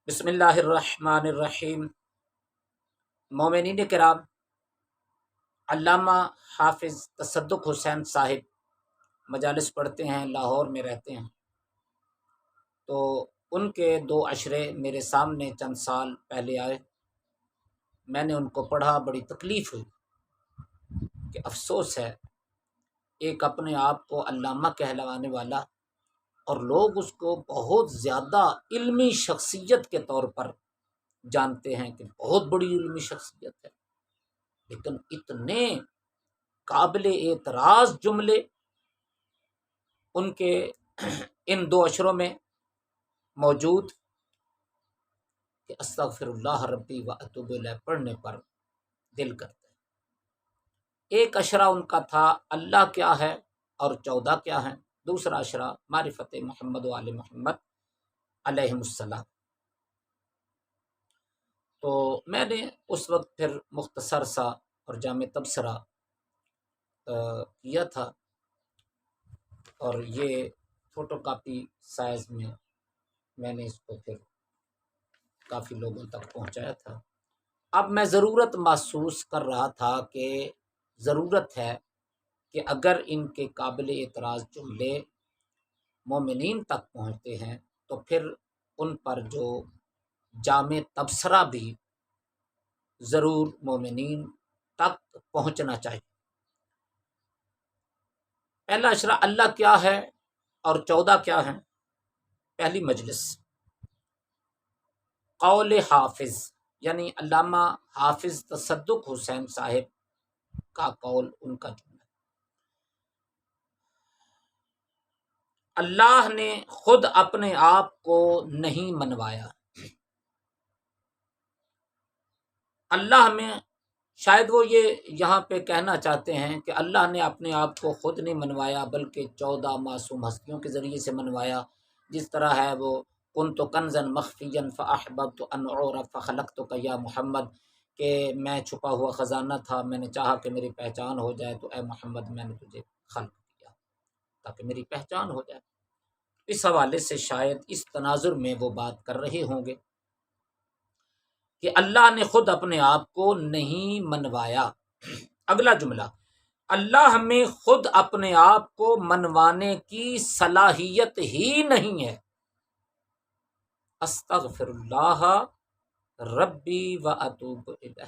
بسم اللہ الرحمن الرحیم۔ مومنین کرام، علامہ حافظ تصدق حسین صاحب مجالس پڑھتے ہیں، لاہور میں رہتے ہیں۔ تو ان کے دو اشرے میرے سامنے چند سال پہلے آئے، میں نے ان کو پڑھا، بڑی تکلیف ہوئی کہ افسوس ہے ایک اپنے آپ کو علامہ کہلوانے والا اور لوگ اس کو بہت زیادہ علمی شخصیت کے طور پر جانتے ہیں کہ بہت بڑی علمی شخصیت ہے، لیکن اتنے قابل اعتراض جملے ان کے ان دو اشروں میں موجود کہ استغفر اللہ ربی و اتوب الیہ پڑھنے پر دل کرتا ہے۔ ایک اشرہ ان کا تھا اللہ کیا ہے اور 14 کیا ہیں، دوسرا اشرہ معرفت محمد و آل محمد علیہم السلام۔ تو میں نے اس وقت پھر مختصر سا اور جامع تبصرہ کیا تھا، اور یہ فوٹو کاپی سائز میں نے اس کو پھر کافی لوگوں تک پہنچایا تھا۔ اب میں ضرورت محسوس کر رہا تھا کہ ضرورت ہے کہ اگر ان کے قابل اعتراض جملے مومنین تک پہنچتے ہیں تو پھر ان پر جو جامع تبصرہ بھی ضرور مومنین تک پہنچنا چاہیے۔ پہلا اشرہ اللہ کیا ہے اور 14 کیا ہیں۔ پہلی مجلس قول حافظ، یعنی علامہ حافظ تصدق حسین صاحب کا قول، ان کا جملہ، اللہ نے خود اپنے آپ کو نہیں منوایا۔ اللہ میں شاید وہ یہ یہاں پہ کہنا چاہتے ہیں کہ اللہ نے اپنے آپ کو خود نہیں منوایا بلکہ 14 معصوم ہستیوں کے ذریعے سے منوایا، جس طرح ہے وہ کنت کنزا مخفیا فاحببت ان اعرف فخلقتک یا محمد، کہ میں چھپا ہوا خزانہ تھا، میں نے چاہا کہ میری پہچان ہو جائے، تو اے محمد میں نے تجھے خلق کیا تاکہ میری پہچان ہو جائے۔ اس حوالے سے شاید اس تناظر میں وہ بات کر رہے ہوں گے کہ اللہ نے خود اپنے آپ کو نہیں منوایا۔ اگلا جملہ، اللہ میں خود اپنے آپ کو منوانے کی صلاحیت ہی نہیں ہے۔ استغفر اللہ ربی و اتوب الیہ۔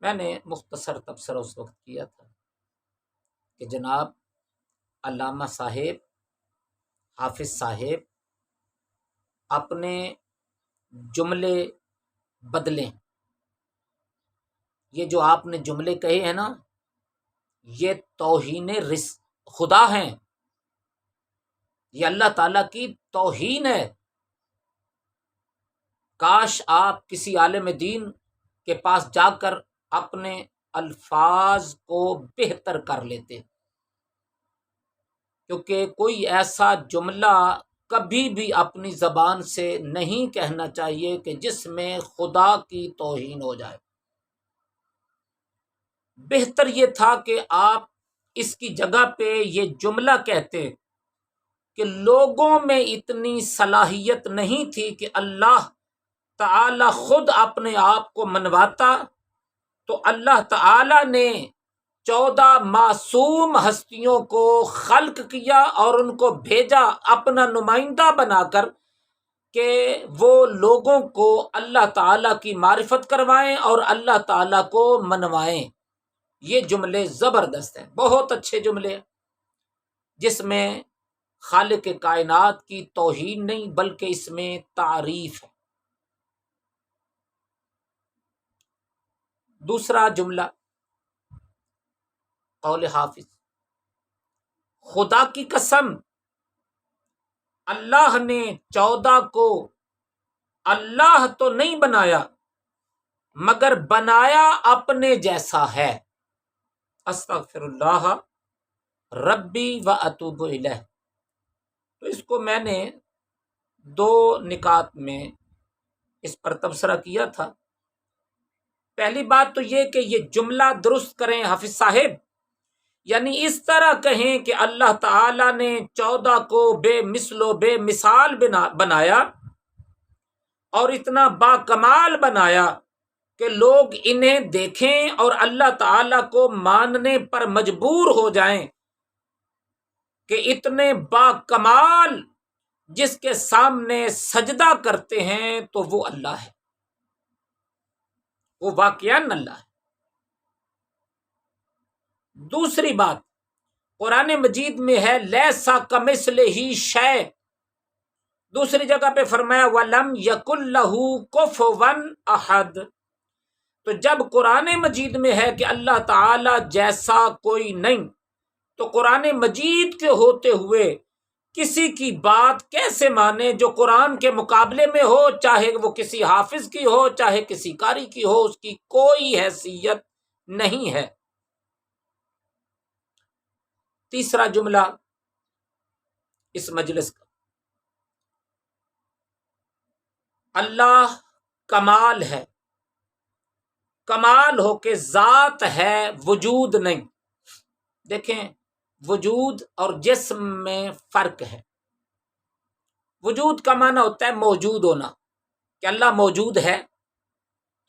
میں نے مختصر تبصرہ اس وقت کیا تھا کہ جناب علامہ صاحب، حافظ صاحب اپنے جملے بدلیں۔ یہ جو آپ نے جملے کہے ہیں نا، یہ توہین خدا ہیں، یہ اللہ تعالیٰ کی توہین ہے۔ کاش آپ کسی عالم دین کے پاس جا کر اپنے الفاظ کو بہتر کر لیتے، کیونکہ کوئی ایسا جملہ کبھی بھی اپنی زبان سے نہیں کہنا چاہیے کہ جس میں خدا کی توہین ہو جائے۔ بہتر یہ تھا کہ آپ اس کی جگہ پہ یہ جملہ کہتے کہ لوگوں میں اتنی صلاحیت نہیں تھی کہ اللہ تعالی خود اپنے آپ کو منواتا، تو اللہ تعالی نے 14 معصوم ہستیوں کو خلق کیا اور ان کو بھیجا اپنا نمائندہ بنا کر کہ وہ لوگوں کو اللہ تعالیٰ کی معرفت کروائیں اور اللہ تعالیٰ کو منوائیں۔ یہ جملے زبردست ہیں، بہت اچھے جملے ہیں، جس میں خالق کائنات کی توہین نہیں بلکہ اس میں تعریف ہے۔ دوسرا جملہ قول حافظ، خدا کی قسم اللہ نے 14 کو اللہ تو نہیں بنایا مگر بنایا اپنے جیسا ہے۔ استغفر اللہ ربی و اتوب الیہ۔ تو اس کو میں نے 2 نکات میں اس پر تبصرہ کیا تھا۔ پہلی بات تو یہ کہ یہ جملہ درست کریں حافظ صاحب یعنی اس طرح کہیں کہ اللہ تعالی نے 14 کو بے مثل و بے مثال بنایا اور اتنا با کمال بنایا کہ لوگ انہیں دیکھیں اور اللہ تعالی کو ماننے پر مجبور ہو جائیں کہ اتنے با کمال جس کے سامنے سجدہ کرتے ہیں تو وہ اللہ ہے، وہ واقعاً اللہ ہے۔ دوسری بات قرآن مجید میں ہے لیسا کمثلہ شیء، دوسری جگہ پہ فرمایا وَلَمْ يَكُنْ لَهُ كُفُوًا أَحَدٌ۔ تو جب قرآن مجید میں ہے کہ اللہ تعالی جیسا کوئی نہیں، تو قرآن مجید کے ہوتے ہوئے کسی کی بات کیسے مانے جو قرآن کے مقابلے میں ہو، چاہے وہ کسی حافظ کی ہو چاہے کسی قاری کی ہو، اس کی کوئی حیثیت نہیں ہے۔ تیسرا جملہ اس مجلس کا، اللہ کمال ہے، کمال ہو کے ذات ہے، وجود نہیں۔ دیکھیں وجود اور جسم میں فرق ہے۔ وجود کا معنی ہوتا ہے موجود ہونا، کہ اللہ موجود ہے،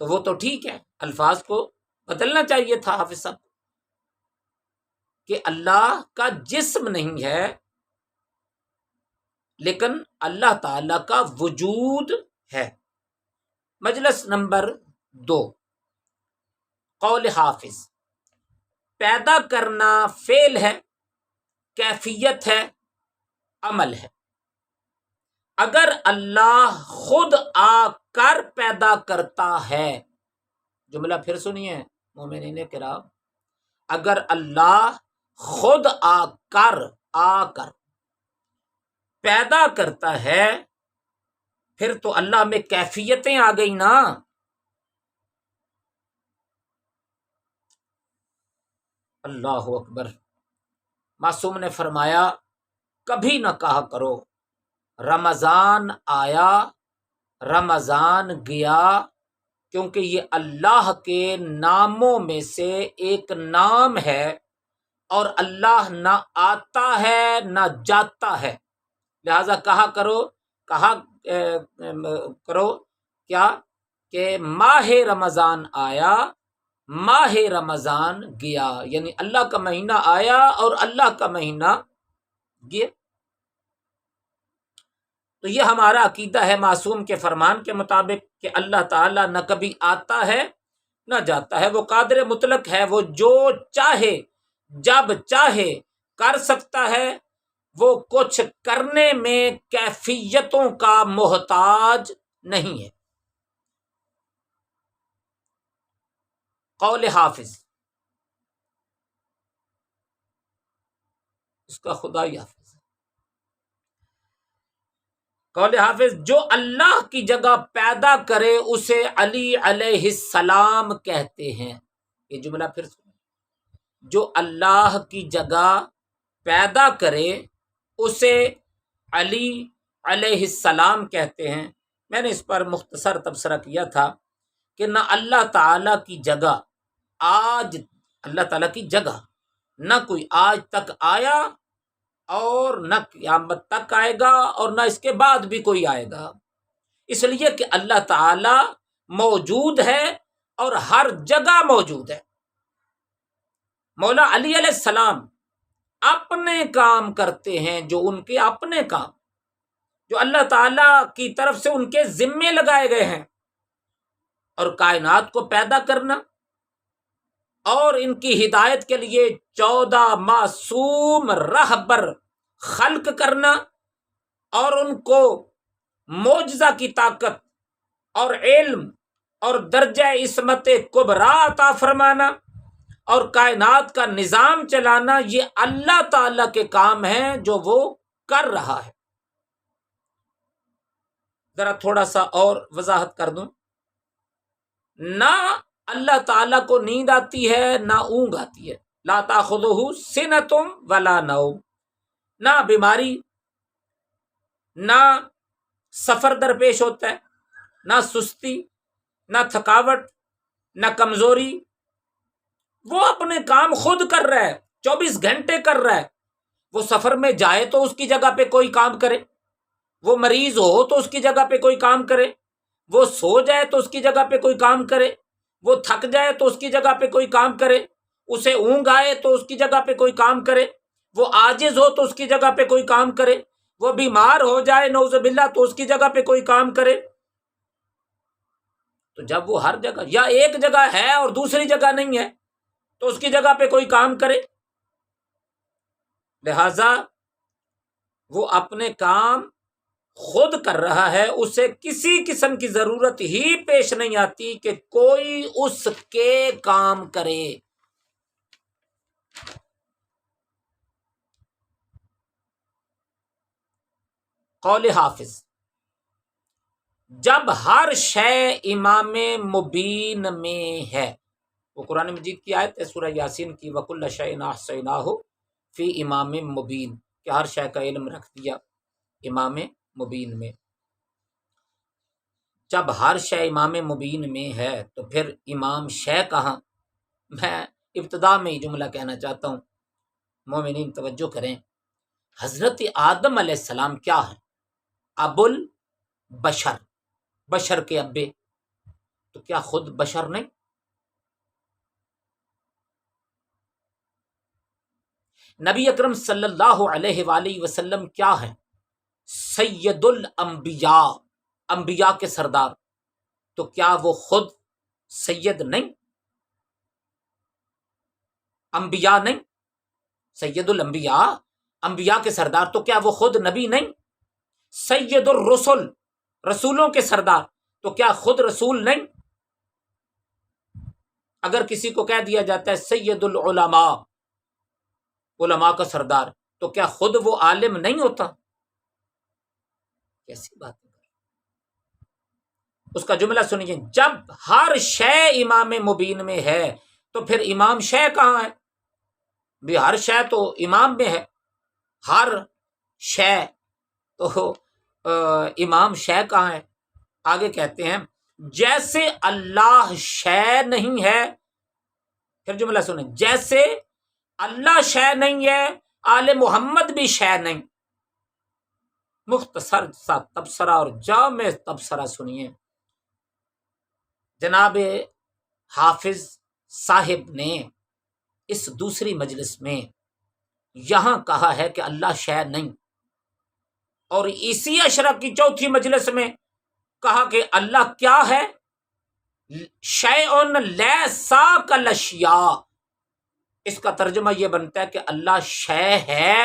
تو وہ تو ٹھیک ہے، الفاظ کو بدلنا چاہیے تھا حافظ صاحب، کہ اللہ کا جسم نہیں ہے، لیکن اللہ تعالی کا وجود ہے۔ مجلس نمبر 2، قول حافظ، پیدا کرنا فعل ہے، کیفیت ہے، عمل ہے۔ اگر اللہ خود آ کر پیدا کرتا ہے، جملہ پھر سنیے مومنین کرام، اگر اللہ خود آ کر پیدا کرتا ہے، پھر تو اللہ میں کیفیتیں آ گئی نا۔ اللہ اکبر۔ معصوم نے فرمایا کبھی نہ کہا کرو رمضان آیا رمضان گیا، کیونکہ یہ اللہ کے ناموں میں سے ایک نام ہے، اور اللہ نہ آتا ہے نہ جاتا ہے، لہذا کہا کرو کیا کہ ماہ رمضان آیا ماہ رمضان گیا، یعنی اللہ کا مہینہ آیا اور اللہ کا مہینہ گیا۔ تو یہ ہمارا عقیدہ ہے معصوم کے فرمان کے مطابق کہ اللہ تعالیٰ نہ کبھی آتا ہے نہ جاتا ہے، وہ قادر مطلق ہے، وہ جو چاہے جب چاہے کر سکتا ہے، وہ کچھ کرنے میں کیفیتوں کا محتاج نہیں ہے۔ قول حافظ، اس کا خدا ہی حافظ، قول حافظ، جو اللہ کی جگہ پیدا کرے اسے علی علیہ السلام کہتے ہیں۔ یہ جملہ پھر سنیں، جو اللہ کی جگہ پیدا کرے اسے علی علیہ السلام کہتے ہیں۔ میں نے اس پر مختصر تبصرہ کیا تھا کہ نہ اللہ تعالیٰ کی جگہ آج، اللہ تعالیٰ کی جگہ نہ کوئی آج تک آیا اور نہ قیامت تک آئے گا، اور نہ اس کے بعد بھی کوئی آئے گا، اس لیے کہ اللہ تعالی موجود ہے اور ہر جگہ موجود ہے۔ مولا علی علیہ السلام اپنے کام کرتے ہیں، جو ان کے اپنے کام جو اللہ تعالی کی طرف سے ان کے ذمے لگائے گئے ہیں، اور کائنات کو پیدا کرنا اور ان کی ہدایت کے لیے 14 معصوم رہبر خلق کرنا، اور ان کو معجزہ کی طاقت اور علم اور درجہ عصمت کبریٰ عطا فرمانا اور کائنات کا نظام چلانا، یہ اللہ تعالی کے کام ہیں جو وہ کر رہا ہے۔ ذرا تھوڑا سا اور وضاحت کر دوں، نہ اللہ تعالیٰ کو نیند آتی ہے نہ اونگ آتی ہے، لا تاخذہ سنۃ ولا نوم، نہ بیماری، نہ سفر درپیش ہوتا ہے، نہ سستی، نہ تھکاوٹ، نہ کمزوری، وہ اپنے کام خود کر رہا ہے۔ 24 گھنٹے کر رہا ہے. وہ سفر میں جائے تو اس کی جگہ پہ کوئی کام کرے، وہ مریض ہو تو اس کی جگہ پہ کوئی کام کرے، وہ سو جائے تو اس کی جگہ پہ کوئی کام کرے، وہ تھک جائے تو اس کی جگہ پہ کوئی کام کرے، اسے اونگ آئے تو اس کی جگہ پہ کوئی کام کرے، وہ عاجز ہو تو اس کی جگہ پہ کوئی کام کرے، وہ بیمار ہو جائے نعوذ باللہ تو اس کی جگہ پہ کوئی کام کرے. تو جب وہ ہر جگہ یا ایک جگہ ہے اور دوسری جگہ نہیں ہے تو اس کی جگہ پہ کوئی کام کرے. لہذا وہ اپنے کام خود کر رہا ہے، اسے کسی قسم کی ضرورت ہی پیش نہیں آتی کہ کوئی اس کے کام کرے. قول حافظ، جب ہر شے امام مبین میں ہے. وہ قرآن مجید کی آیت ہے سورہ یاسین کی، وَكُلَّ شَيْءٍ أَحْصَيْنَاهُ فِي امام مبین، کہ ہر شے کا علم رکھ دیا امام مبین میں. جب ہر شے امام مبین میں ہے تو پھر امام شے کہاں؟ میں ابتدا میں ہی جملہ کہنا چاہتا ہوں، مومنین توجہ کریں. حضرت آدم علیہ السلام کیا ہیں؟ ابو البشر، بشر کے ابے. تو کیا خود بشر نہیں؟ نبی اکرم صلی اللہ علیہ وآلہ وسلم کیا ہیں؟ سید الانبیاء، انبیاء کے سردار. تو کیا وہ خود سید نہیں؟ انبیاء نہیں؟ سید الانبیاء، انبیاء کے سردار، تو کیا وہ خود نبی نہیں؟ سید الرسل، رسولوں کے سردار، تو کیا خود رسول نہیں؟ اگر کسی کو کہہ دیا جاتا ہے سید العلماء، علماء کا سردار، تو کیا خود وہ عالم نہیں ہوتا؟ کیسی بات ہے؟ اس کا جملہ سنیے، جب ہر شے امام مبین میں ہے تو پھر امام شے کہاں ہے؟ بھی ہر شے تو امام میں ہے، ہر شے تو امام شے کہاں ہے؟ آگے کہتے ہیں جیسے اللہ شے نہیں ہے. پھر جملہ سنیں، جیسے اللہ شے نہیں ہے آل محمد بھی شے نہیں. مختصر سا تبصرہ اور جامع تبصرہ سنیے. جناب حافظ صاحب نے اس دوسری مجلس میں یہاں کہا ہے کہ اللہ شے نہیں، اور اسی اشرف کی چوتھی مجلس میں کہا کہ اللہ کیا ہے؟ شیء لیس کالاشیاء. اس کا ترجمہ یہ بنتا ہے کہ اللہ شے ہے،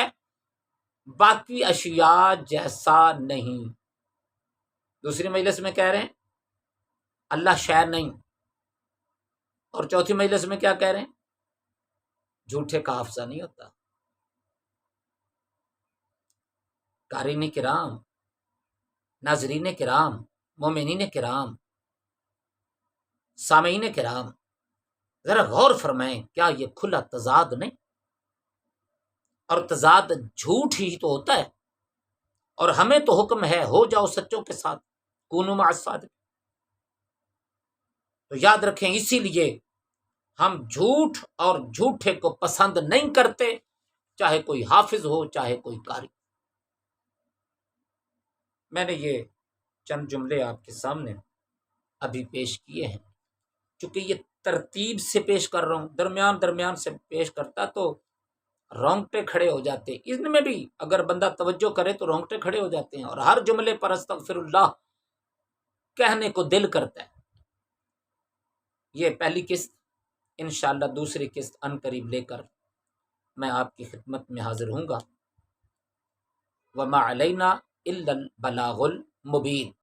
باقی اشیاء جیسا نہیں. دوسری مجلس میں کہہ رہے ہیں اللہ شے نہیں، اور چوتھی مجلس میں کیا کہہ رہے ہیں؟ جھوٹے کا حافظہ نہیں ہوتا. قارئین کرام، ناظرین کرام، مومنین کرام، سامعین کرام، ذرا غور فرمائیں، کیا یہ کھلا تضاد نہیں؟ اور تضاد جھوٹ ہی تو ہوتا ہے، اور ہمیں تو حکم ہے ہو جاؤ سچوں کے ساتھ، کونوا مع الصادقین. تو یاد رکھیں، اسی لیے ہم جھوٹ اور جھوٹے کو پسند نہیں کرتے، چاہے کوئی حافظ ہو چاہے کوئی قاری. میں نے یہ چند جملے آپ کے سامنے ابھی پیش کیے ہیں، چونکہ یہ ترتیب سے پیش کر رہا ہوں، درمیان سے پیش کرتا تو رونگٹے کھڑے ہو جاتے. ان میں بھی اگر بندہ توجہ کرے تو رونگٹے کھڑے ہو جاتے ہیں، اور ہر جملے پر استغفر اللہ کہنے کو دل کرتا ہے. یہ پہلی قسط، انشاءاللہ دوسری قسط ان قریب لے کر میں آپ کی خدمت میں حاضر ہوں گا. وما علینا الا البلاغ المبین.